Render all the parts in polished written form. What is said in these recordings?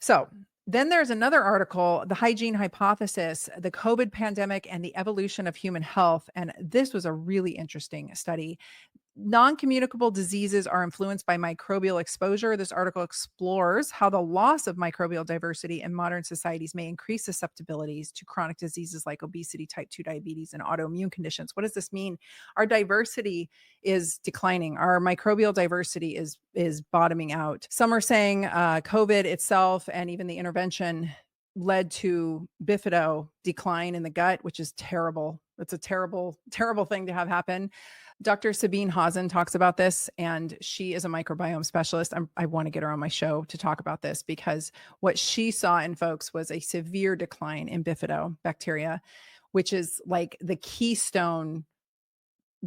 So then there's another article, The Hygiene Hypothesis, the COVID pandemic and the evolution of human health. And this was a really interesting study. Non-communicable diseases are influenced by microbial exposure. This article explores how the loss of microbial diversity in modern societies may increase susceptibilities to chronic diseases like obesity, type 2 diabetes, and autoimmune conditions. What does this mean? Our diversity is declining. Our microbial diversity is bottoming out. Some are saying COVID itself and even the intervention led to bifido decline in the gut, which is terrible. It's a terrible, terrible thing to have happen. Dr. Sabine Hausen talks about this, and she is a microbiome specialist. I want to get her on my show to talk about this because what she saw in folks was a severe decline in bifido bacteria, which is like the keystone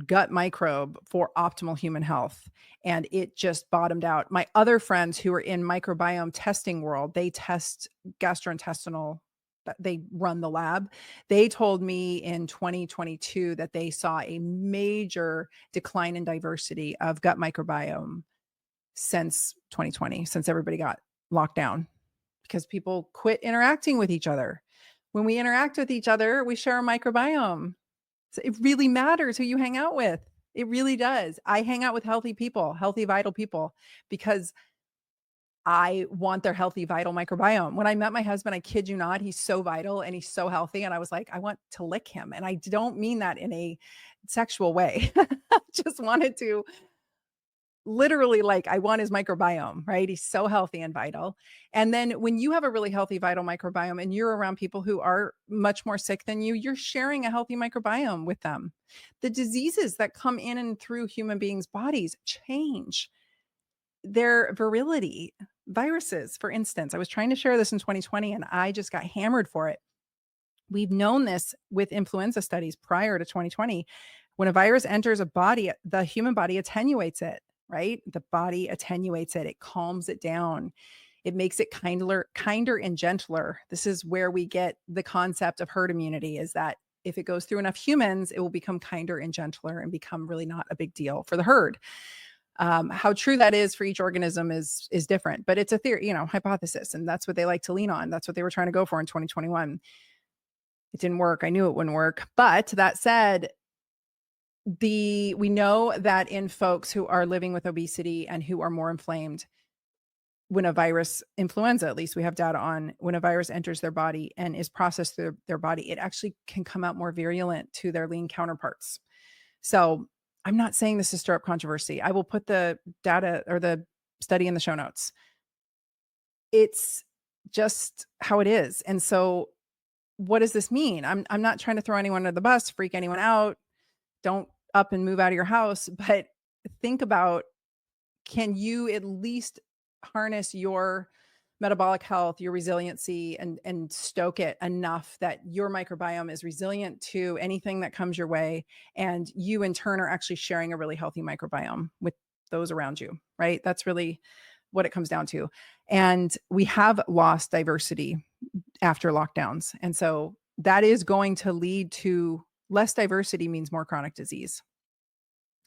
gut microbe for optimal human health. And it just bottomed out. My other friends who are in microbiome testing world, they test gastrointestinal, they run the lab. They told me in 2022 that they saw a major decline in diversity of gut microbiome since 2020, since everybody got locked down because people quit interacting with each other. When we interact with each other, we share a microbiome. So it really matters who you hang out with. It really does. I hang out with healthy people, healthy, vital people, because I want their healthy, vital microbiome. When I met my husband, I kid you not, he's so vital and he's so healthy. And I was like, I want to lick him. And I don't mean that in a sexual way. I just wanted to literally, like, I want his microbiome, right? He's so healthy and vital. And then when you have a really healthy, vital microbiome and you're around people who are much more sick than you, you're sharing a healthy microbiome with them. The diseases that come in and through human beings' bodies change their virility. Viruses, for instance, I was trying to share this in 2020 and I just got hammered for it. We've known this with influenza studies prior to 2020. When a virus enters a body, the human body attenuates it, right? The body attenuates it, it calms it down. It makes it kinder and gentler. This is where we get the concept of herd immunity, is that if it goes through enough humans, it will become kinder and gentler and become really not a big deal for the herd. How true that is for each organism is different, but it's a theory, hypothesis, and that's what they like to lean on. That's what they were trying to go for in 2021. It didn't work. I knew it wouldn't work. But that said, we know that in folks who are living with obesity and who are more inflamed, when a virus, influenza, at least we have data on, when a virus enters their body and is processed through their body, it actually can come out more virulent to their lean counterparts. So I'm not saying this to stir up controversy. I will put the data or the study in the show notes. It's just how it is. And so what does this mean? I'm not trying to throw anyone under the bus, freak anyone out. Don't up and move out of your house, but think about, can you at least harness your metabolic health, your resiliency, and stoke it enough that your microbiome is resilient to anything that comes your way, and you in turn are actually sharing a really healthy microbiome with those around you, right? That's really what it comes down to. And we have lost diversity after lockdowns. And so that is going to lead to less diversity, means more chronic disease.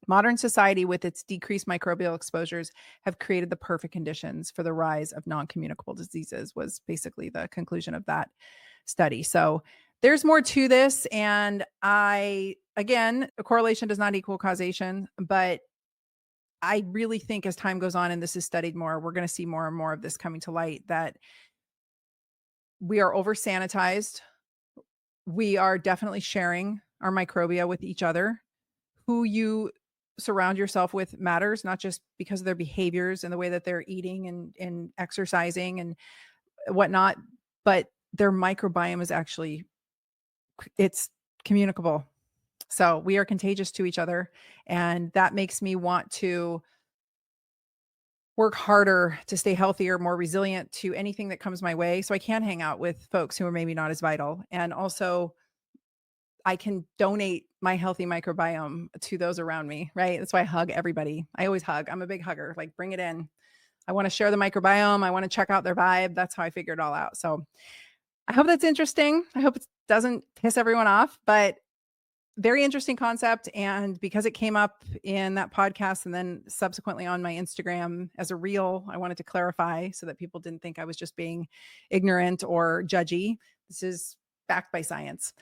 Modern society, with its decreased microbial exposures, have created the perfect conditions for the rise of non-communicable diseases, was basically the conclusion of that study. So there's more to this. And again, a correlation does not equal causation, but I really think as time goes on and this is studied more, we're going to see more and more of this coming to light, that we are over sanitized. We are definitely sharing our microbia with each other. Who you surround yourself with matters, not just because of their behaviors and the way that they're eating and exercising and whatnot, but their microbiome is actually, it's communicable. So we are contagious to each other. And that makes me want to work harder to stay healthier, more resilient to anything that comes my way, so I can hang out with folks who are maybe not as vital. And also I can donate my healthy microbiome to those around me, right? That's why I hug everybody. I always hug. I'm a big hugger. Like, bring it in. I want to share the microbiome. I want to check out their vibe. That's how I figured it all out. So I hope that's interesting. I hope it doesn't piss everyone off, but Very interesting concept. And because it came up in that podcast and then subsequently on my Instagram as a reel, I wanted to clarify so that people didn't think I was just being ignorant or judgy. This is backed by science.